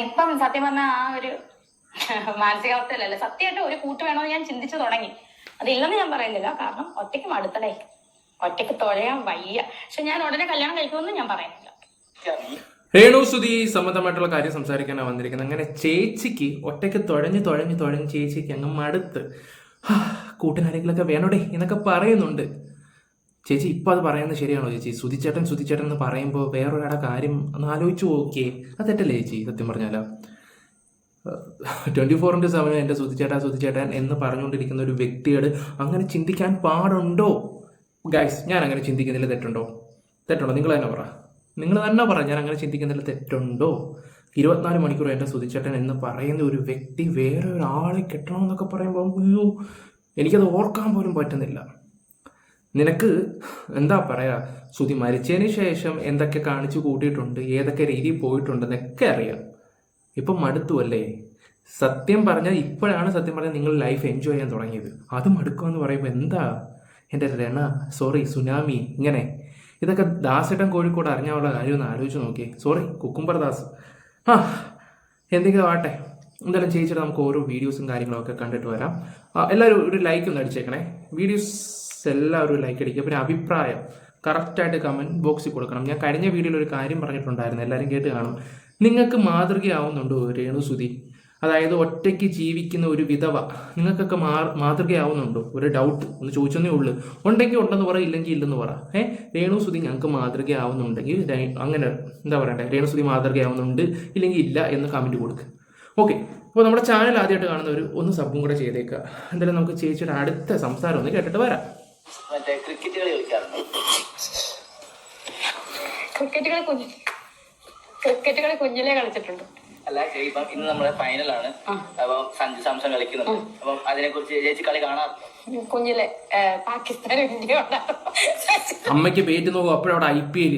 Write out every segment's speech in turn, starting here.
ഇപ്പം സത്യം പറഞ്ഞാൽ ആ ഒരു മാനസികാവസ്ഥയിലല്ല, സത്യമായിട്ട് ഒരു കൂട്ട് വേണമെന്ന് ഞാൻ ചിന്തിച്ചു തുടങ്ങി. അതില്ലെന്ന് ഞാൻ പറയുന്നില്ല, കാരണം ഒറ്റയ്ക്ക് മടുത്തടേ, ഒറ്റയ്ക്ക് തുഴയാൻ വയ്യ. പക്ഷെ ഞാൻ ഉടനെ കല്യാണം കഴിക്കുമെന്ന് ഞാൻ പറയുന്നില്ല. രേണുസുതി സംബന്ധമായിട്ടുള്ള കാര്യം സംസാരിക്കാനാണ് വന്നിരിക്കുന്നത്. അങ്ങനെ ചേച്ചിക്ക് ഒറ്റയ്ക്ക് തുഴഞ്ഞ് ചേച്ചിക്ക് അങ്ങ് മടുത്ത് കൂട്ടിനാരെങ്കിലൊക്കെ വേണോടേ എന്നൊക്കെ പറയുന്നുണ്ട്. ചേച്ചി ഇപ്പം അത് പറയുന്നത് ശരിയാണോ ചേച്ചി? സുധിച്ചേട്ടൻ എന്ന് പറയുമ്പോൾ വേറൊരാളുടെ കാര്യം ഒന്ന് ആലോചിച്ച് നോക്കിയേ, അത് തെറ്റല്ലേ ചേച്ചി? സത്യം പറഞ്ഞാലോ 24/7 എൻ്റെ സുധിച്ചേട്ടൻ എന്ന് പറഞ്ഞുകൊണ്ടിരിക്കുന്ന ഒരു വ്യക്തിയോട് അങ്ങനെ ചിന്തിക്കാൻ പാടുണ്ടോ ഗൈസ്? ഞാൻ അങ്ങനെ ചിന്തിക്കുന്നില്ല. തെറ്റുണ്ടോ? നിങ്ങൾ തന്നെ പറ ഞാൻ അങ്ങനെ ചിന്തിക്കുന്നില്ല. തെറ്റുണ്ടോ? 24 മണിക്കൂർ എൻ്റെ സുധിച്ചേട്ടൻ എന്ന് പറയുന്ന ഒരു വ്യക്തി വേറെ ഒരാളെ കെട്ടണമെന്നൊക്കെ പറയുമ്പോൾ അയ്യോ, എനിക്കത് ഓർക്കാൻ പോലും പറ്റുന്നില്ല. നിനക്ക് എന്താ പറയുക, സുധി മരിച്ചതിന് ശേഷം എന്തൊക്കെ കാണിച്ചു കൂട്ടിയിട്ടുണ്ട്, ഏതൊക്കെ രീതിയിൽ പോയിട്ടുണ്ടെന്നൊക്കെ അറിയാം. ഇപ്പം മടുത്തു അല്ലേ? സത്യം പറഞ്ഞാൽ ഇപ്പോഴാണ് നിങ്ങൾ ലൈഫ് എൻജോയ് ചെയ്യാൻ തുടങ്ങിയത്. അത് മടുക്കുമെന്ന് പറയുമ്പോൾ എന്താ എൻ്റെ സുനാമി ഇങ്ങനെ ഇതൊക്കെ ദാസേട്ടൻ കോഴിക്കോട് അറിഞ്ഞാലുള്ള കാര്യം ഒന്ന് ആലോചിച്ച് നോക്കിയേ. കുക്കുംബർ ദാസ്. എന്തെങ്കിലും ആട്ടെ, എന്തായാലും ചേച്ചിട്ട് നമുക്ക് ഓരോ വീഡിയോസും കാര്യങ്ങളൊക്കെ കണ്ടിട്ട് വരാം. എല്ലാവരും ഒരു ലൈക്ക് ഒന്ന് അടിച്ചേക്കണേ. വീഡിയോസ് എല്ലാവരും ലൈക്ക് അടിക്കുക. പിന്നെ അഭിപ്രായം കറക്റ്റായിട്ട് കമൻറ്റ് ബോക്സിൽ കൊടുക്കണം. ഞാൻ കഴിഞ്ഞ വീഡിയോയിൽ ഒരു കാര്യം പറഞ്ഞിട്ടുണ്ടായിരുന്നു, എല്ലാവരും കേട്ട് കാണും. നിങ്ങൾക്ക് മാതൃകയാവുന്നുണ്ടോ രേണുസുതി? അതായത് ഒറ്റയ്ക്ക് ജീവിക്കുന്ന ഒരു വിധവ നിങ്ങൾക്കൊക്കെ മാതൃകയാവുന്നുണ്ടോ? ഒരു ഡൗട്ട് ഒന്ന് ചോദിച്ചെന്നേ ഉള്ളൂ. ഉണ്ടെങ്കിൽ ഉണ്ടെന്ന് പറ, ഇല്ലെങ്കിൽ ഇല്ലെന്ന് പറ. രേണുസുതി ഞങ്ങൾക്ക് മാതൃകയാവുന്നുണ്ടെങ്കിൽ അങ്ങനെ എന്താ പറയണ്ടേ, രേണുസുതി മാതൃകയാവുന്നുണ്ട് ഇല്ലെങ്കിൽ ഇല്ല എന്ന് കമൻറ്റ് കൊടുക്കുക. ഓക്കെ, അപ്പോൾ നമ്മുടെ ചാനൽ ആദ്യമായിട്ട് കാണുന്നവർ ഒന്ന് സബും കൂടെ ചെയ്തേക്കുക. എന്തായാലും നമുക്ക് ചേച്ചിയുടെ അടുത്ത സംസാരം ഒന്ന് കേട്ടിട്ട് വരാം. ക്രിക്കറ്റ് കളി കളിക്കാറുണ്ട്. ക്രിക്കറ്റ് കളി കുഞ്ഞിലേ കളിച്ചിട്ടുണ്ട്. അല്ല, ഇപ്പം ഇന്ന് നമ്മുടെ ഫൈനലാണ്. അപ്പം സഞ്ജു സാംസൺ കളിക്കുന്നുണ്ട്. അപ്പം അതിനെ കുറിച്ച് ചേച്ചി കളി കാണാറുണ്ടോ? കുഞ്ഞിലെ പാകിസ്ഥാനും ഇന്ത്യ അമ്മയ്ക്ക് പേറ്റ് നോക്കും. അപ്പോഴവിടെ IPL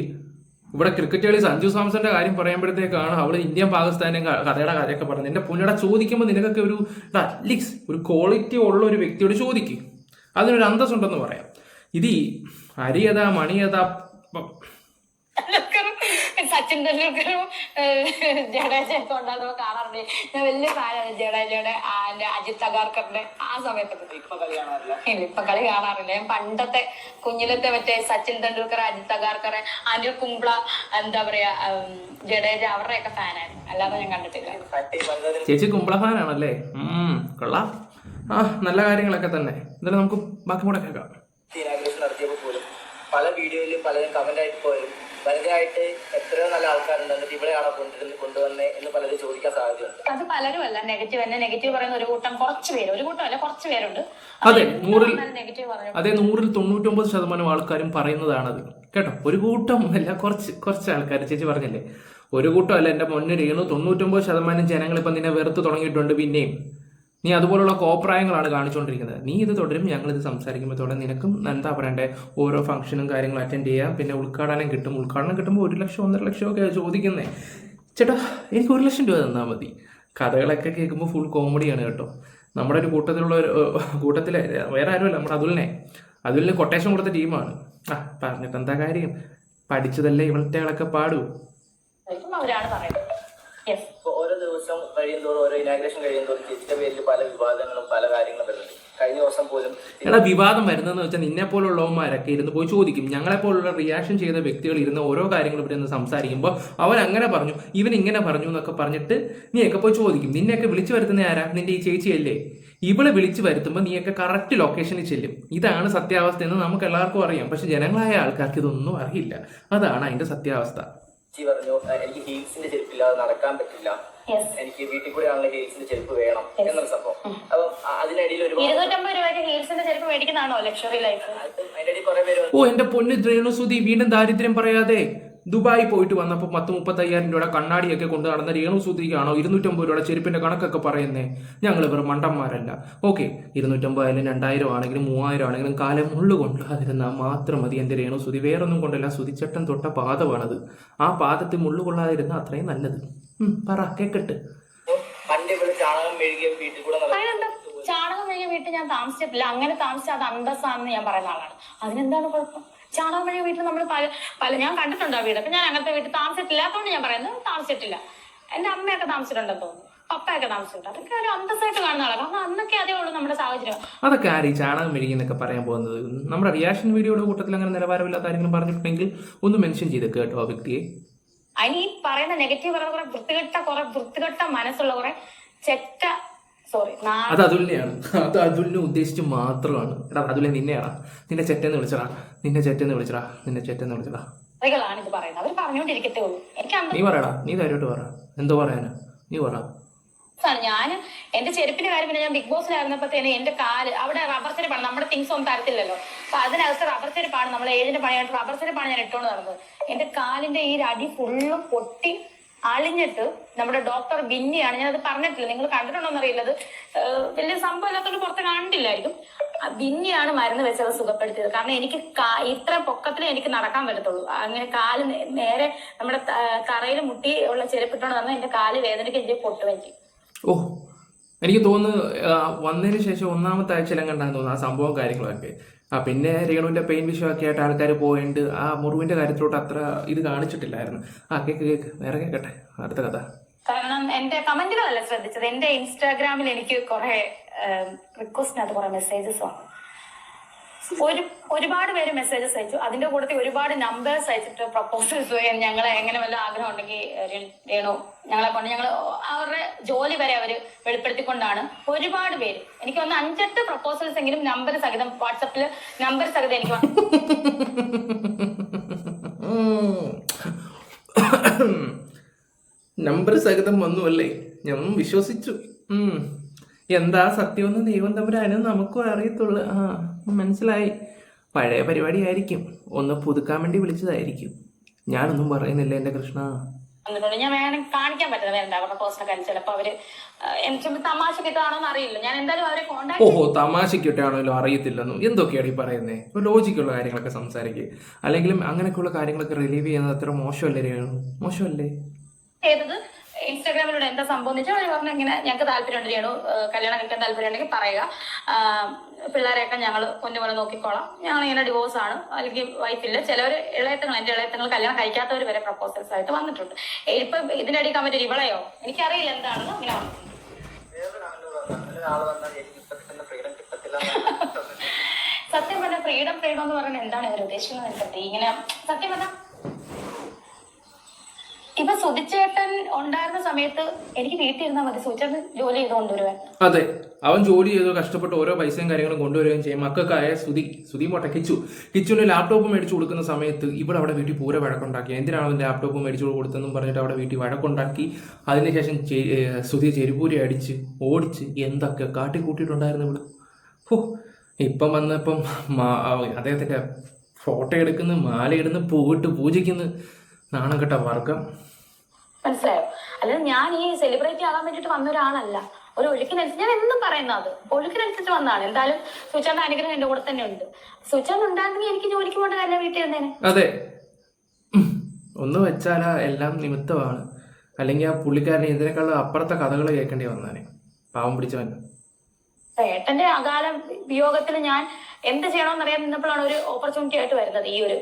ഇവിടെ ക്രിക്കറ്റ് കളി സഞ്ജു സാംസന്റെ കാര്യം പറയുമ്പോഴത്തേക്കാണ് അവള് ഇന്ത്യൻ പാകിസ്ഥാനും കഥയൊക്കെ പറഞ്ഞത്. എന്റെ പുള്ളിയുടെ ചോദിക്കുമ്പോൾ നിനക്കൊക്കെ ഒരു അറ്റ്ലീസ്റ്റ് ഒരു ക്വാളിറ്റി ഉള്ള ഒരു വ്യക്തിയോട് ചോദിക്കും, അതിനൊരു അന്തസ്സുണ്ടെന്ന് പറയാം. ഇത് അരിയതാ മണിയതാ സച്ചിൻ ടെണ്ടുൽക്കറും ജഡേജയൊക്കെ ഉണ്ടാകുമ്പോൾ കാണാറുണ്ട്. ഞാൻ വലിയ ഫാനാണ് ജഡേജയുടെ, അജിത് അഗാർക്കറിന്റെ. ആ സമയത്തൊക്കെ ഇപ്പൊ കളി കാണാറില്ല. ഞാൻ പണ്ടത്തെ കുഞ്ഞിലത്തെ മറ്റേ സച്ചിൻ ടെണ്ടുൽക്കർ, അജിത് അഗാർക്കർ, അനിൽ കുംബ്ല, എന്താ പറയാ, ജഡേജ, അവരുടെയൊക്കെ ഫാനായിരുന്നു. അല്ലാതെ ഞാൻ കണ്ടിട്ടില്ല. ചേച്ചി കുംബ്ല ഫാനാണല്ലേ? കൊള്ളാം. നല്ല കാര്യങ്ങളൊക്കെ തന്നെ. എന്തായാലും നമുക്ക് ബാക്കി കൂടെ കേൾക്കാം. നടത്തിയപ്പോൾ പോലും പല വീഡിയോയിലും പലരും കമന്റ് ആയിട്ട് പോയാലും വലുതായിട്ട് എത്രയോ നല്ല ആൾക്കാരുണ്ട്, ഇവിടെയാണോ കൊണ്ടുവന്നേ എന്ന് പലരും ചോദിക്കാൻ സാധ്യതയുണ്ട്. അത് പലരും അല്ല, നെഗറ്റീവ് പറയുന്ന ഒരു കൂട്ടം, കുറച്ച് പേരുണ്ട്. അതെ, 100ൽ 99% ആൾക്കാരും പറയുന്നതാണത് കേട്ടോ. ഒരു കൂട്ടം അല്ല, കുറച്ച് ആൾക്കാർ. ചേച്ചി പറഞ്ഞില്ലേ ഒരു കൂട്ടം അല്ല, എന്റെ മുന്നിൽ 99% ജനങ്ങൾ ഇപ്പം നിന്നെ വെറുത്ത് തുടങ്ങിയിട്ടുണ്ട്. പിന്നെയും നീ അതുപോലുള്ള കോപ്രായങ്ങളാണ് കാണിച്ചുകൊണ്ടിരിക്കുന്നത്. നീ ഇത് തുടരും, ഞങ്ങളിത് സംസാരിക്കുമ്പോഴത്തോടെ നിനക്കും എന്താ പറയണ്ടേ, ഓരോ ഫംഗ്ഷനും കാര്യങ്ങളും അറ്റൻഡ് ചെയ്യാം. പിന്നെ ഉദ്ഘാടനം കിട്ടുമ്പോൾ 1 ലക്ഷം 1.5 ലക്ഷം ഒക്കെ ചോദിക്കുന്നേ. ചേട്ടാ എനിക്ക് 1 ലക്ഷം രൂപ തന്നാൽ മതി. കഥകളൊക്കെ കേൾക്കുമ്പോൾ ഫുൾ കോമഡിയാണ് കേട്ടോ. നമ്മുടെ ഒരു കൂട്ടത്തിലെ വേറെ ആരുമല്ല, നമ്മുടെ അതുലിന് കൊട്ടേഷൻ കൊടുത്ത ടീമാണ്. പറഞ്ഞിട്ട് എന്താ കാര്യം, പഠിച്ചതല്ലേ ഇവളറ്റകളൊക്കെ പാടൂ. ഓരോ ദിവസം കഴിയുന്നതോറും, ഓരോ ഇനാഗ്രേഷൻ കഴിയുന്നതോറും ചേച്ചിയുടെ പേരിൽ പല വിവാദങ്ങളും പല കാര്യങ്ങളും വരുന്നുണ്ട്. കഴിഞ്ഞ ദിവസം പോലും വിവാദം വരുന്നതെന്ന് വെച്ചാൽ നിന്നെ പോലുള്ളവന്മാരൊക്കെ ഇരുന്ന് പോയി ചോദിക്കും. ഞങ്ങളെപ്പോലുള്ള റിയാക്ഷൻ ചെയ്ത വ്യക്തികൾ ഇരുന്ന് ഓരോ കാര്യങ്ങളും ഇവിടെ നിന്ന് സംസാരിക്കുമ്പോൾ അവൻ അങ്ങനെ പറഞ്ഞു, ഇവൻ ഇങ്ങനെ പറഞ്ഞു എന്നൊക്കെ പറഞ്ഞിട്ട് നീയൊക്കെ പോയി ചോദിക്കും. നിന്നെയൊക്കെ വിളിച്ചു വരുത്തുന്ന ആരാ? നിന്റെ ഈ ചേച്ചിയല്ലേ? ഇവളെ വിളിച്ചു വരുത്തുമ്പോൾ നീയൊക്കെ കറക്റ്റ് ലൊക്കേഷനിൽ ചെല്ലും. ഇതാണ് സത്യാവസ്ഥ എന്ന് നമുക്ക് എല്ലാവർക്കും അറിയാം. പക്ഷെ ജനങ്ങളായ ആൾക്കാർക്ക് ഇതൊന്നും അറിയില്ല. അതാണ് അതിന്റെ സത്യാവസ്ഥ. പറഞ്ഞു, എനിക്ക് ഹീൽസിന്റെ ചെരുപ്പില്ലാതെ നടക്കാൻ പറ്റില്ല, എനിക്ക് വീട്ടിൽ കൂടെ ആണല്ലോ ഹീൽസിന്റെ ചെരുപ്പ് വേണം എന്നൊരു സംഭവം. അപ്പം അതിനിടയിൽ 250 രൂപയ്ക്ക് ഹീൽസിന്റെ ചെരുപ്പ് മേടിക്കുന്നതാണോ ലക്ഷറി ലൈഫ്? അതിനിടയിൽ കുറെ പേര്, എന്റെ പൊന്ന് രേണുസുതി, വീണ്ടും ദാരിദ്ര്യം പറയാതെ. ദുബായി പോയിട്ട് വന്നപ്പോൾ 10-35,000 രൂപയുടെ കണ്ണാടിയൊക്കെ കൊണ്ട് നടന്ന രേണുസുതിക്കാണോ 250 രൂപയുടെ ചെരുപ്പിന്റെ കണക്കൊക്കെ പറയുന്നേ? ഞങ്ങൾ വെറും മണ്ടന്മാരല്ല. ഓക്കെ, 250 ആയാലും 2000 ആണെങ്കിലും 3000 ആണെങ്കിലും കാലം മുള്ളുകൊണ്ട് അതിരുന്നാൽ മാത്രം മതി എന്റെ രേണുസുതി. വേറൊന്നും കൊണ്ടല്ല, സുതിച്ചട്ടൻ തൊട്ട പാദമാണത്. ആ പാദത്തിൽ മുള്ളുകൊള്ളാതിരുന്ന അത്രയും നല്ലത്. പറ, കേക്കട്ട്. ചാണകം മെഴുകിയ വീട്ടിൽ ഞാൻ താമസിച്ചിട്ടില്ല. അങ്ങനെ താമസിച്ച അത് അന്തസ്സാണെന്ന് ഞാൻ പറയുന്ന ആളാണ്. അതിനെന്താണ് കുഴപ്പം? ചാണകം മെഴുകിയ വീട്ടിൽ നമ്മൾ ഞാൻ കണ്ടിട്ടുണ്ട് ആ വീട്. അപ്പൊ ഞാൻ അങ്ങനത്തെ വീട്ടിൽ താമസിച്ചിട്ടില്ലാത്തതുകൊണ്ട് ഞാൻ പറയുന്നത് താമസിച്ചിട്ടില്ല. എന്റെ അമ്മയൊക്കെ താമസിച്ചിട്ടുണ്ടെന്ന് തോന്നുന്നു, പപ്പയൊക്കെ താമസിച്ചിട്ടുണ്ട്. അതൊക്കെ ഒരു അന്തസ്സായിട്ട് കാണുന്ന ആളാണ്. കാരണം അന്നൊക്കെ അതേ ഉള്ളൂ നമ്മുടെ സാഹചര്യം. അതൊക്കെ ആര് ഈ ചാണകം മെഴുകിന്നൊക്കെ പറയാൻ പോകുന്നത്? നമ്മുടെ റിയാക്ഷൻ വീഡിയോയുടെ കൂട്ടത്തിൽ അങ്ങനെ നിലവാരമില്ലാത്ത കാര്യങ്ങൾ പറഞ്ഞിട്ടുണ്ടെങ്കിൽ ഒന്ന് മെൻഷൻ ചെയ്ത് കേട്ടോ ആ വ്യക്തിയെ. അതിന് ഈ പറയുന്ന നെഗറ്റീവ് പറയുന്ന കുറെ വൃത്തികെട്ട മനസ്സുള്ള കുറെ ചെറ്റ അത് അതുല്യാണ്. അത് അതുലിനെ ഉദ്ദേശിച്ച് മാത്രമാണ്. എടാ അതുലെ നിന്നെയാടാ, നിന്നെ ചെറ്റെന്ന് വിളിച്ചടാ, നിന്നെ ചെറ്റെന്ന് വിളിച്ചടാ, നിന്നെ ചെറ്റെന്ന് വിളിച്ചടാ. ാണ് ഇത് പറയുന്നത്. അവർ പറഞ്ഞുകൊണ്ടിരിക്കത്തേ ഉള്ളൂ. നീ പറയടാ, നീ ധൈര്യമായിട്ട് പറ, എന്തോ പറയാനാ, നീ പറ. ഞാൻ എന്റെ ചെരുപ്പിന്റെ കാര്യം പിന്നെ ഞാൻ ബിഗ് ബോസിലായിരുന്നപ്പോഴത്തേന് എന്റെ കാല് അവിടെ റബ്ബർ ചെരുപ്പാണ്, നമ്മുടെ തിങ്സ് ഒന്നും തരത്തില്ലല്ലോ. അപ്പൊ അതിനകത്ത് റബ്ബർ ചെരുപ്പാണ്, നമ്മൾ ഏജിന്റെ പണിയായിട്ട് റബ്ബർ ചെരുപ്പാണ് ഞാൻ ഇട്ടുകൊണ്ട് നടന്നത്. എന്റെ കാലിന്റെ ഈ അടി ഫുള്ളും പൊട്ടി അളിഞ്ഞിട്ട് നമ്മുടെ ഡോക്ടർ ബിന്നിയാണ്, ഞാനത് പറഞ്ഞിട്ടില്ല, നിങ്ങൾ കണ്ടിട്ടുണ്ടോന്ന് അറിയില്ലത്, വലിയ സംഭവം ഇല്ലാത്തോണ്ട് പുറത്ത് കണ്ടില്ലായിരിക്കും. ബിന്നിയാണ് മരുന്ന് വെച്ചത് സുഖപ്പെടുത്തിയത്. കാരണം എനിക്ക് ഇത്ര പൊക്കത്തിലേ എനിക്ക് നടക്കാൻ പറ്റത്തുള്ളൂ. അങ്ങനെ കാല് നേരെ നമ്മുടെ തറയിൽ മുട്ടി ഉള്ള ചെരുപ്പിട്ടോണ്ട് വന്നാൽ എന്റെ കാല് വേദനയ്ക്ക് എനിക്ക് പൊട്ടുപറ്റി. ഓ, എനിക്ക് തോന്നുന്നു വന്നതിന് ശേഷം 1ാമത്തെ ആഴ്ചയിലും കണ്ടാന്ന് തോന്നുന്നു ആ സംഭവം കാര്യങ്ങളൊക്കെ. പിന്നെ രേണുവിന്റെ പെയിൻ വിഷയമൊക്കെ ആയിട്ട് ആൾക്കാർ പോയിട്ട് ആ മുറിവിന്റെ കാര്യത്തിലോട്ട് അത്ര ഇത് കാണിച്ചിട്ടില്ലായിരുന്നു. കേക്ക് വേറെ കേക്കട്ടെ അടുത്ത കഥ. കാരണം എന്റെ കമന്റുകളല്ല ശ്രദ്ധിച്ചത്, എന്റെ ഇൻസ്റ്റാഗ്രാമിൽ എനിക്ക് കുറെ റിക്വസ്റ്റിനകത്ത് കുറെ മെസ്സേജസ് വന്നു. ഒരുപാട് പേര് മെസ്സേജസ് അയച്ചു. അതിന്റെ കൂട്ടത്തിൽ ഒരുപാട് നമ്പേഴ്സ് അയച്ചിട്ട് പ്രപ്പോസൽസ് ഞങ്ങളെ എങ്ങനെ വല്ല ആഗ്രഹം ഉണ്ടെങ്കിൽ രേണു ഞങ്ങളെ കൊണ്ട് ഞങ്ങൾ അവരുടെ ജോലി വരെ അവര് വെളിപ്പെടുത്തിക്കൊണ്ടാണ് ഒരുപാട് പേര്. എനിക്ക് വന്ന 5-8 പ്രപ്പോസൽസ് എങ്കിലും നമ്പർ സഹിതം വാട്സപ്പില് നമ്പർ സഹിതം എനിക്ക് നമ്പർ സഹിതം വന്നു അല്ലേ? ഞാൻ വിശ്വസിച്ചു. എന്താ സത്യമൊന്നും ദൈവം തമ്പുരാനും നമുക്കും അറിയത്തുള്ളു. മനസ്സിലായി. പഴയ പരിപാടി ആയിരിക്കും, ഒന്ന് പുതുക്കാൻ വേണ്ടി വിളിച്ചതായിരിക്കും. ഞാനൊന്നും പറയുന്നില്ല എന്റെ കൃഷ്ണ. ഞാൻ വേണമെങ്കിൽ കാണിക്കാൻ പറ്റുന്നത് വേണ്ട അവരുടെ പേഴ്സണൽ കാര്യം. ചിലപ്പോ അവര് എനിക്ക് തമാശക്കിട്ടാണോന്ന് അറിയില്ല. ഞാൻ എന്തായാലും അവരെ കോൺടാക്ട്. ഓഹോ, തമാശക്കിട്ടാണല്ലോ അറിയത്തില്ലെന്നും എന്തൊക്കെയാണ് ഈ പറയുന്നത്? ഒരു ലോജിക്കുള്ള കാര്യങ്ങളൊക്കെ സംസാരിക്കുക. അല്ലെങ്കിലും അങ്ങനെയൊക്കെയുള്ള കാര്യങ്ങളൊക്കെ റിലീവ് ചെയ്യുന്നത് അത്ര മോശമല്ലേ? മോശമല്ലേ ചെയ്തത്? ഇൻസ്റ്റാഗ്രാമിലൂടെ എന്താ സംഭവം എന്ന് വെച്ചാൽ അവർ പറഞ്ഞു ഇങ്ങനെ ഞങ്ങൾക്ക് താല്പര്യമുണ്ട് ചെയ്യണു, കല്യാണം കഴിക്കാൻ താല്പര്യം ഉണ്ടെങ്കിൽ പറയുക, പിള്ളേരെയൊക്കെ ഞങ്ങൾ പൊന്നുപോലെ നോക്കിക്കോളാം, ഞങ്ങൾ ഇങ്ങനെ ഡിവോഴ്സ് ആണ്, അല്ലെങ്കിൽ വൈഫില്ല. ചിലവർ എന്റെ ഇളയത്തങ്ങൾ കല്യാണം കഴിക്കാത്തവർ വരെ പ്രപ്പോസൽസ് ആയിട്ട് വന്നിട്ടുണ്ട്. ഇപ്പൊ ഇതിന്റെ അടി കമന്റ് ഇവളെയോ എനിക്കറിയില്ല എന്താണെന്ന് അങ്ങനെ വന്നിട്ടുണ്ട്. സത്യം പറഞ്ഞ ഫ്രീഡം എന്ന് പറയുന്നത് എന്താണ് ഇവർ ഉദ്ദേശിക്കുന്നത് എനിക്കറിയാം. ഇങ്ങനെ സത്യം പറഞ്ഞ ഇപ്പൊ സുധിച്ചേട്ടൻ ഉണ്ടായിരുന്ന സമയത്ത് എനിക്ക് വീട്ടിൽ ഇരുന്നാൽ മതി, സുധിച്ചേട്ടൻ ജോലി ചെയ്ത് കൊണ്ടുവരുവാൻ. അതെ, അവൻ ജോലി ചെയ്തോ കഷ്ടപ്പെട്ട് ഓരോ പൈസയും കാര്യങ്ങളും കൊണ്ടുവരികയും ചെയ്യും. മക്കൾക്കായ സുധി മോട്ടെ കിച്ചുവിന് ലാപ്ടോപ്പ് മേടിച്ചു കൊടുക്കുന്ന സമയത്ത് ഇവിടെ അവിടെ വീട്ടിൽ പൂര വഴക്കുണ്ടാക്കി. എന്തിനാണ് അവൻ ലാപ്ടോപ്പ് മേടിച്ചു കൊടുത്തെന്നും പറഞ്ഞിട്ട് അവിടെ വീട്ടിൽ വഴക്കുണ്ടാക്കി. അതിനുശേഷം സുധി ചെരുപ്പൂരി അടിച്ച് ഓടിച്ച് എന്തൊക്കെ കാട്ടിക്കൂട്ടിയിട്ടുണ്ടായിരുന്നു ഇവിടെ. ഇപ്പം വന്നപ്പം അദ്ദേഹത്തിന്റെ ഫോട്ടോ എടുക്കുന്നു, മാലയിടുന്നു, പൂവിട്ട് പൂജിക്കുന്നു. നാണം കെട്ട വർഗം. മനസ്സിലായോ? അല്ലാതെ ഞാൻ ഈ സെലിബ്രിറ്റി ആകാൻ വേണ്ടിട്ട് വന്ന ഒരാളല്ല. ഒരു ഒഴുക്കിനനുസരിച്ച് ഞാൻ എന്നും പറയുന്നത് ഒഴുക്കിനനുസരിച്ച് വന്നതാണ്. എന്തായാലും സുചാന്റെ അനുഗ്രഹം എന്റെ കൂടെ തന്നെ ഉണ്ട്. സുചാൻ ഉണ്ടായിരുന്നെങ്കിൽ എനിക്ക് ജോലിക്ക് പോകേണ്ട കാര്യം വീട്ടിൽ ഇരുന്നേനെ. അതെ, ഒന്ന് വെച്ചാലാ എല്ലാം നിമിത്തമാണ്. അല്ലെങ്കിൽ ആ പുള്ളിക്കാരനെ ഇതിനേക്കാളും അപ്പുറത്തെ കഥകൾ കേൾക്കേണ്ടി വന്നാനെ. പാവം പിടിച്ചവൻ. ഏട്ടന്റെ അകാല വിയോഗത്തിൽ ഞാൻ എന്ത് ചെയ്യണമെന്നറിയാൻ നിന്നപ്പോഴാണ് ഒരു ഓപ്പർച്യൂണിറ്റി ആയിട്ട് വരുന്നത് ഈ ഒരു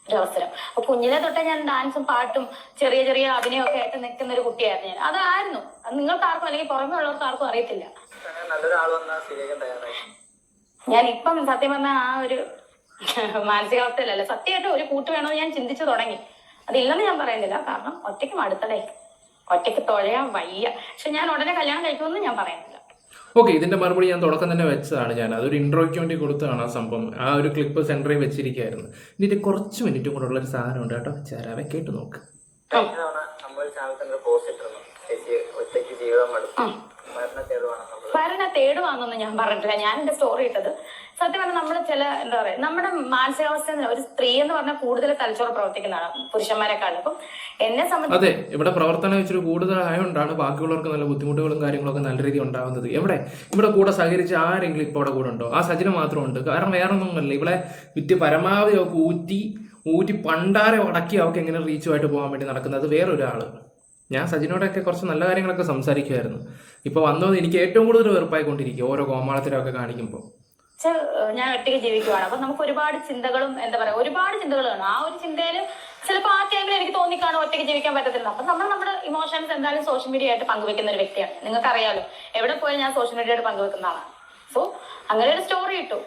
അവസരം. അപ്പൊ കുഞ്ഞിലെ തൊട്ടേ ഞാൻ ഡാൻസും പാട്ടും ചെറിയ ചെറിയ അഭിനയമൊക്കെ ആയിട്ട് നിൽക്കുന്ന ഒരു കുട്ടിയായിരുന്നു ഞാൻ. അതായിരുന്നു നിങ്ങൾക്ക് ആർക്കും അല്ലെങ്കിൽ പുറമെ ഉള്ളവർക്ക് ആർക്കും അറിയത്തില്ല. ഞാൻ ഇപ്പം സത്യം പറഞ്ഞ ആ ഒരു മാനസികാവസ്ഥയിലല്ല. സത്യമായിട്ട് ഒരു കൂട്ട് വേണമെന്ന് ഞാൻ ചിന്തിച്ചു തുടങ്ങി. അതില്ലെന്ന് ഞാൻ പറയുന്നില്ല, കാരണം ഒറ്റയ്ക്ക് മടുത്തടേ, ഒറ്റയ്ക്ക് തുഴയാൻ വയ്യ. പക്ഷെ ഞാൻ ഉടനെ കല്യാണം കഴിക്കുമെന്ന് ഞാൻ പറയുന്നില്ല. ഓക്കെ, ഇതിന്റെ മറുപടി ഞാൻ തുടക്കം തന്നെ വെച്ചതാണ്. ഞാൻ അതൊരു ഇൻട്രോയ്ക്ക് വേണ്ടി കൊടുത്തതാണ് ആ സംഭവം. ആ ഒരു ക്ലിപ്പ് സെന്ററിൽ വെച്ചിരിക്കുകയായിരുന്നു. ഇതിന്റെ കുറച്ച് മിനിറ്റും കൂടെ ഉള്ള ഒരു സാധനമുണ്ട് കേട്ടോ, ചേരാവെ കേട്ട് നോക്ക്. മരണ തേടുവാന്നൊന്നും ഞാൻ പറഞ്ഞിട്ടില്ല. ഞാൻ എന്റെ സ്റ്റോറി ഇട്ടത് സത്യം പറഞ്ഞാൽ നമ്മൾ ചില എന്താ പറയാ നമ്മുടെ മാനസികാവസ്ഥ ഒരു സ്ത്രീ എന്ന് പറഞ്ഞാൽ കൂടുതൽ തലച്ചോറ് പ്രവർത്തിക്കുന്നതാണ് പുരുഷന്മാരെക്കാളും. അപ്പം എന്നെ സംബന്ധിച്ച് അതെ, ഇവിടെ പ്രവർത്തനം വെച്ചൊരു കൂടുതലായതുകൊണ്ടാണ് ബാക്കിയുള്ളവർക്ക് നല്ല ബുദ്ധിമുട്ടുകളും കാര്യങ്ങളൊക്കെ നല്ല രീതിയിൽ ഉണ്ടാകുന്നത്. ഇവിടെ കൂടെ സഹകരിച്ച് ആരെങ്കിലും ഇപ്പോൾ ഇവിടെ കൂടെ ഉണ്ടോ? ആ സജിന മാത്രമുണ്ട്. കാരണം വേറെ ഒന്നുമല്ല, ഇവിടെ വിറ്റ് പരമാവധി അവർക്ക് ഊറ്റി പണ്ടാരെ ഉടക്കി അവർക്ക് എങ്ങനെ റീച്ചുമായിട്ട് പോകാൻ വേണ്ടി നടക്കുന്നത് വേറൊരാള്. ഞാൻ സജിനോടൊക്കെ കുറച്ച് നല്ല കാര്യങ്ങളൊക്കെ സംസാരിക്കുമായിരുന്നു. ഇപ്പോൾ വന്നത് എനിക്ക് ഏറ്റവും കൂടുതൽ വെറുപ്പായിക്കൊണ്ടിരിക്കുക ഓരോ കോമാളത്തിലൊക്കെ കാണിക്കുമ്പോൾ. ഞാൻ ഒറ്റയ്ക്ക് ജീവിക്കുവാണ്. അപ്പൊ നമുക്ക് ഒരുപാട് ചിന്തകളും എന്താ പറയാ ഒരുപാട് ചിന്തകൾ കാണും. ആ ഒരു ചിന്തയിൽ ചിലപ്പോൾ ആ ടൈമിൽ എനിക്ക് തോന്നിക്കാണോ ഒറ്റയ്ക്ക് ജീവിക്കാൻ പറ്റത്തില്ല. അപ്പൊ നമ്മൾ നമ്മുടെ ഇമോഷൻസ് എന്തായാലും സോഷ്യൽ മീഡിയ ആയിട്ട് പങ്കുവെക്കുന്ന ഒരു വ്യക്തിയാണ്. നിങ്ങൾക്ക് അറിയാലോ, എവിടെ പോയാലും ഞാൻ സോഷ്യൽ മീഡിയ ആയിട്ട് പങ്കുവെക്കുന്ന ആളാണ്. സോ അങ്ങനെ ഒരു സ്റ്റോറി ഇട്ടു.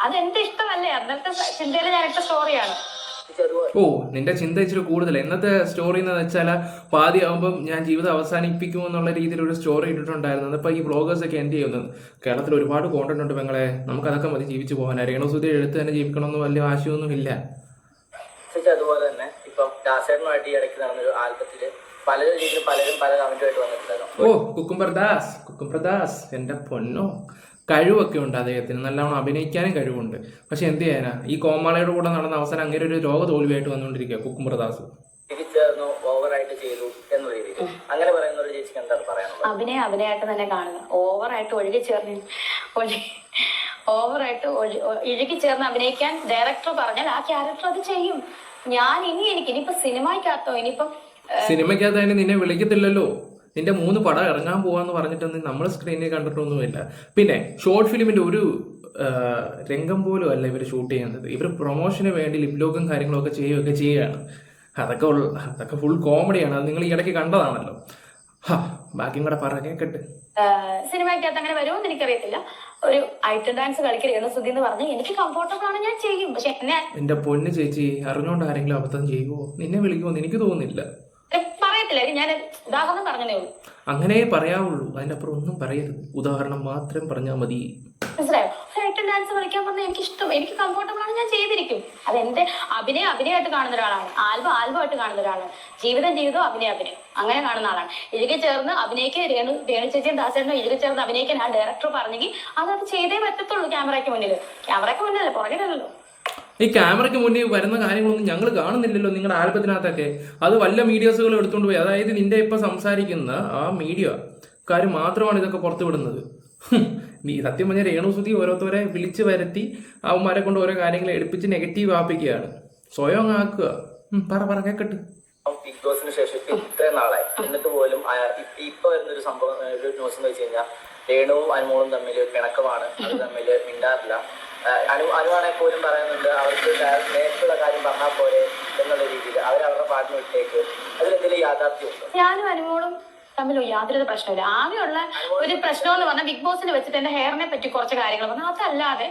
അത് എന്റെ ഇഷ്ടമല്ലേ, അന്നത്തെ ചിന്തയിൽ ഞാൻ ഇട്ട സ്റ്റോറിയാണ്. ഓ, നിന്റെ ചിന്ത ഇച്ചിരി കൂടുതൽ. എന്നത്തെ സ്റ്റോറി എന്ന് വെച്ചാൽ പാതി ആകുമ്പം ഞാൻ ജീവിതം അവസാനിപ്പിക്കും എന്നുള്ള രീതിയിൽ ഒരു സ്റ്റോറി ഇട്ടിട്ടുണ്ടായിരുന്നത്. അപ്പോൾ ഈ വ്ളോഗേഴ്സ് ഒക്കെ എന്ത് ചെയ്യുന്നത്? കേരളത്തിൽ ഒരുപാട് കോണ്ടന്റ് ഉണ്ട് പെങ്ങളെ, നമുക്കതൊക്കെ മതി ജീവിച്ചു പോകാൻ. രേണുസുതി എഴുത്ത് തന്നെ ജീവിക്കണമെന്ന് വലിയ ആശയമൊന്നും ഇല്ല. അതുപോലെ തന്നെ ഇപ്പം ദാസേട്ടനുമായിട്ട് ഈ ഇടയ്ക്ക് നടന്നൊരു ആൽബത്തില് പല രീതിയിലും പലരും പല കമന്റുമായിട്ട് വന്നിട്ടുണ്ടായിരുന്നു. ഓ, കുക്കുംബർ ദാസ് എന്റെ പൊന്നോ, കഴിവൊക്കെ ഉണ്ട് അദ്ദേഹത്തിന്, നല്ലവണ്ണം അഭിനയിക്കാനും കഴിവുണ്ട്. പക്ഷെ എന്ത് ചെയ്യാനാ, ഈ കോമാളിയുടെ കൂടെ നടന്ന അവസാനം അങ്ങനെ ഒരു ലോക തോൽവിയായിട്ട് വന്നുകൊണ്ടിരിക്കുക കുക്കുംബർ ദാസ്. ചേർന്നു ഓവറായിട്ട് ചെയ്തു എന്ന രീതിയിൽ അങ്ങനെ പറയുന്ന ഒരു ചേച്ചിക്ക് എന്താണ് പറയാനുള്ളത്? അഭിനയമായിട്ട് തന്നെ കാണുന്നത്. ഓവറായിട്ട് ഒഴുകി ചേർന്ന് അഭിനയിക്കാൻ ഡയറക്ടർ പറഞ്ഞാൽ ആ ക്യാരക്ടർ അത് ചെയ്യും. ഞാൻ ഇനിയിപ്പോ സിനിമയ്ക്കകത്തോ സിനിമയ്ക്കകത്ത് നിന്നെ വിളിക്കത്തില്ലല്ലോ. നിന്റെ 3 പടം ഇറങ്ങാൻ പോവാന്ന് പറഞ്ഞിട്ടൊന്നും നമ്മൾ സ്ക്രീനിൽ കണ്ടിട്ടൊന്നുമില്ല. പിന്നെ ഷോർട്ട് ഫിലിമിന്റെ ഒരു രംഗം പോലും അല്ല ഇവർ ഷൂട്ട് ചെയ്യുന്നത്. ഇവർ പ്രൊമോഷന് വേണ്ടി ലിപ്ലോഗും കാര്യങ്ങളൊക്കെ ചെയ്യുകയാണ്. അതൊക്കെ ഫുൾ കോമഡിയാണ്. അത് നിങ്ങൾ ഈ ഇടയ്ക്ക് കണ്ടതാണല്ലോ. ബാക്കിയും കൂടെ പറ കേക്കട്ടെ. സിനിമയ്ക്കകത്ത് അങ്ങനെ വരുമെന്ന് എനിക്കറിയത്തില്ല. ഒരു ഐറ്റം ഡാൻസ് കളിക്കരുതെന്ന് സുധി എന്ന് പറഞ്ഞ് എനിക്ക് കംഫോർട്ടബിൾ ആണ്, ഞാൻ ചെയ്യും. പക്ഷെ എന്റെ പൊന്ന് ചേച്ചി, അറിഞ്ഞോണ്ട് ആരെങ്കിലും അബദ്ധം ചെയ്യുമോ? നിന്നെ വിളിക്കുമോ എനിക്ക് തോന്നുന്നില്ല. പറയത്തില്ല, ഞാൻ ഉദാഹരണം പറഞ്ഞതേ ഉള്ളൂ. അങ്ങനെ പറയാവുള്ളൂ, അതിന്റെ അപ്പുറം ഒന്നും പറയരുത്. ഉദാഹരണം മാത്രം പറഞ്ഞാൽ മതി. മനസ്സിലായോ? ഐറ്റം ഡാൻസ് കളിക്കാൻ പറഞ്ഞാൽ എനിക്ക് ഇഷ്ടം, എനിക്ക് കംഫോർട്ടബിൾ ആണ്, ഞാൻ ചെയ്തിരിക്കും. അതെന്റെ അഭിനയമായിട്ട് കാണുന്ന ഒരാളാണ്. ആൽബമായിട്ട് കാണുന്ന ഒരാളാണ്. ജീവിതം അഭിനയം അങ്ങനെ കാണുന്ന ആളാണ്. ഇഴുകി ചേർന്ന് അഭിനയിക്ക് രേണു ചേച്ചിയും ദാസേട്ടനും ഇഴുകി ചേർന്ന് അഭിനയിക്കാൻ ആ ഡയറക്ടർ പറഞ്ഞെങ്കിൽ അത് ചെയ്തേ പറ്റത്തുള്ളൂ. ക്യാമറയ്ക്ക് മുന്നിലല്ലേ, പുറകിലല്ലോ. ഈ ക്യാമറയ്ക്ക് മുന്നിൽ വരുന്ന കാര്യങ്ങളൊന്നും ഞങ്ങൾ കാണുന്നില്ലല്ലോ നിങ്ങളുടെ ആൽബത്തിനകത്തൊക്കെ. അത് വല്ല മീഡിയാസുകൾ എടുത്തുകൊണ്ട് പോയി, അതായത് നിന്റെ ഇപ്പൊ സംസാരിക്കുന്ന ആ മീഡിയക്കാർ മാത്രമാണ് ഇതൊക്കെ പുറത്തു വിടുന്നത്. നീ സത്യം പറഞ്ഞ രേണുസുതി ഓരോരുത്തരെ വിളിച്ചു വരുത്തി അവന്മാരെ കൊണ്ട് ഓരോ കാര്യങ്ങൾ എടുപ്പിച്ച് നെഗറ്റീവ് ആപ്പിക്കുകയാണ്. സ്വയം ആക്കുക. പറ കേക്കട്ടെ. ബിഗ് ബോസിന് ശേഷം ഇത്രയും നാളായി എന്നിട്ട് പോലും ഇപ്പൊ വരുന്നൊരു സംഭവം, ഒരു ന്യൂസ് എന്ന് വെച്ച് കഴിഞ്ഞാൽ രേണുവും അനുമോളും തമ്മിൽ പിണക്കമാണ്. അത് തമ്മിൽ മിണ്ടാറില്ല. അനുവാണെ പോലും പറയുന്നുണ്ട് അവർക്ക് നേരത്തുള്ള കാര്യം പറഞ്ഞാൽ പോലെ എന്നുള്ള രീതിയിൽ അവരവരുടെ പാട്ടിന് വിട്ടേക്ക്. അതിലെന്തെങ്കിലും യാഥാർത്ഥ്യമുണ്ടോ? ഞാനും അനുമോളും തമ്മിൽ യാതൊരു പ്രശ്നമില്ല. ആകെയുള്ള ഒരു പ്രശ്നം എന്ന് പറഞ്ഞാൽ ബിഗ് ബോസിൽ വെച്ചിട്ട് എന്റെ ഹെയറിനെ പറ്റി കുറച്ച് കാര്യങ്ങൾ പറഞ്ഞു. അതല്ലാതെ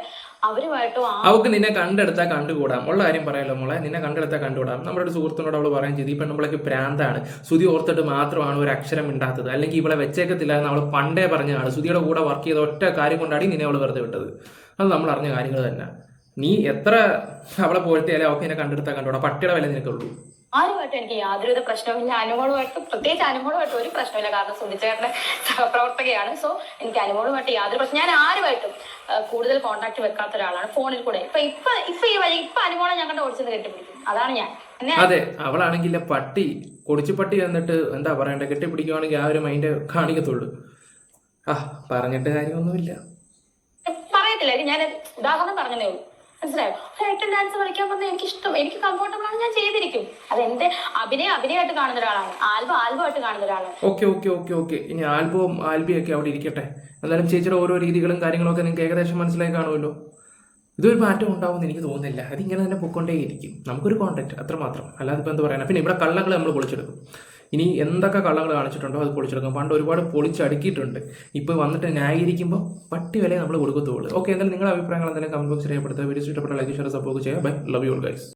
അവരുമായിട്ടും അവൾക്ക് നിന്നെ കണ്ടെടുത്താൽ കണ്ടുകൂടാം. ഉള്ള കാര്യം പറയാലോ മോളെ, നിന്നെ കണ്ടെടുത്താൽ കണ്ടുകൂടാം. നമ്മുടെ ഒരു സുഹൃത്തിനോട് അവള് പറയാൻ ചെയ്തു, ഈ പെണ്ണുമ്പളേക്ക് പ്രാന്താണ്, സുധി ഓർത്തിട്ട് മാത്രമാണ് ഒരു അക്ഷരം മിണ്ടാത്തത്, അല്ലെങ്കിൽ ഇവളെ വെച്ചേക്കത്തില്ല എന്ന് അവൾ പണ്ടേ പറഞ്ഞതാണ്. സുധിയുടെ കൂടെ വർക്ക് ചെയ്ത ഒറ്റ കാര്യം കൊണ്ടാണ് നിന്നെ അവൾ വെറുതെ വിട്ടത്. അത് നമ്മൾ അറിഞ്ഞ കാര്യങ്ങൾ തന്നെ. നീ എത്ര അവളെ പോലത്തെയാലും അവൾക്ക് നിന്നെ കണ്ടെടുത്താൽ കണ്ടുകൂടാ. പട്ടിയുടെ വില നിനക്കുള്ളൂ. ആരുമായിട്ടും എനിക്ക് യാതൊരുവിധ പ്രശ്നവുമില്ല. പ്രത്യേകിച്ച് അനുമോളുമായിട്ട് ഒരു പ്രശ്നമില്ല. കാരണം സുധിച്ചേട്ടന്റെ സഹപ്രവർത്തകയാണ്. സോ എനിക്ക് അനുമോളുമായിട്ട് യാതൊരു പ്രശ്നം, ഞാൻ ആരുമായിട്ടും കൂടുതൽ കോൺടാക്ട് വെക്കാത്ത ഒരാളാണ് ഫോണിൽ കൂടെ. ഇപ്പൊ അനുമോളെ ഞങ്ങളുടെ ഓടിച്ചെന്ന് കെട്ടിപ്പിടിക്കും. അതാണ് ഞാൻ. അതെ, അവളാണെങ്കിൽ കൊടിച്ചുപട്ടി വന്നിട്ട് എന്താ പറയണ്ടേ, കെട്ടിപ്പിടിക്കുവാണെങ്കിൽ ആ ഒരു മൈൻഡ് കാണിക്കത്തുള്ളൂ. പറഞ്ഞിട്ട് കാര്യമൊന്നുമില്ല. പറയത്തില്ല, ഞാൻ ഉദാഹരണം പറഞ്ഞതേ ഉള്ളൂ. മനസ്സിലായോ? ഐറ്റം ഡാൻസ് കളിക്കാൻ പറഞ്ഞാൽ എനിക്ക് ഇഷ്ടം, എനിക്ക് കംഫോർട്ടബിൾ ആണ്, ഞാൻ ചെയ്തിരിക്കും. അതെന്റെ അഭിനയമായിട്ട് കാണുന്ന ഒരാളാണ്. ആൽബമായിട്ട് കാണുന്ന ഒരാളാണ്. ഓക്കെ. ഇനി ആൽബിയൊക്കെ അവിടെ ഇരിക്കട്ടെ. എന്നാലും ചേച്ചിയുടെ ഓരോ രീതികളും കാര്യങ്ങളൊക്കെ നിങ്ങൾക്ക് ഏകദേശം മനസ്സിലായി കാണുമല്ലോ. ഇതൊരു മാറ്റം ഉണ്ടാവുമെന്ന് എനിക്ക് തോന്നുന്നില്ല. അതിങ്ങനെ തന്നെ പൊയ്ക്കൊണ്ടേയിരിക്കും. നമുക്കൊരു കോണ്ടന്റ് അത്രമാത്രം, അല്ലാതെ ഇപ്പം എന്താ പറയാനാ. പിന്നെ ഇവിടെ കള്ളങ്ങൾ നമ്മൾ പൊളിച്ചെടുക്കും. ഇനി എന്തൊക്കെ കള്ളങ്ങൾ കാണിച്ചിട്ടുണ്ടോ അത് പൊളിച്ചെടുക്കും. പണ്ട് ഒരുപാട് പൊളിച്ചടുക്കിയിട്ടുണ്ട്. ഇപ്പോൾ വന്നിട്ട് ന്യായീകരിക്കുമ്പോൾ പട്ടി വില നമ്മൾ കൊടുക്കത്തുള്ളൂ. ഓക്കെ, എന്തായാലും നിങ്ങളുടെ അഭിപ്രായങ്ങൾ എന്തെങ്കിലും കമന്റ് ബോക്സിൽ രേഖപ്പെടുത്തുക. വീഡിയോ ഇഷ്ടപ്പെട്ട ലൈക്ക് ഷെയർ സപ്പോർട്ട് ചെയ്യുക. Bye, love you all guys.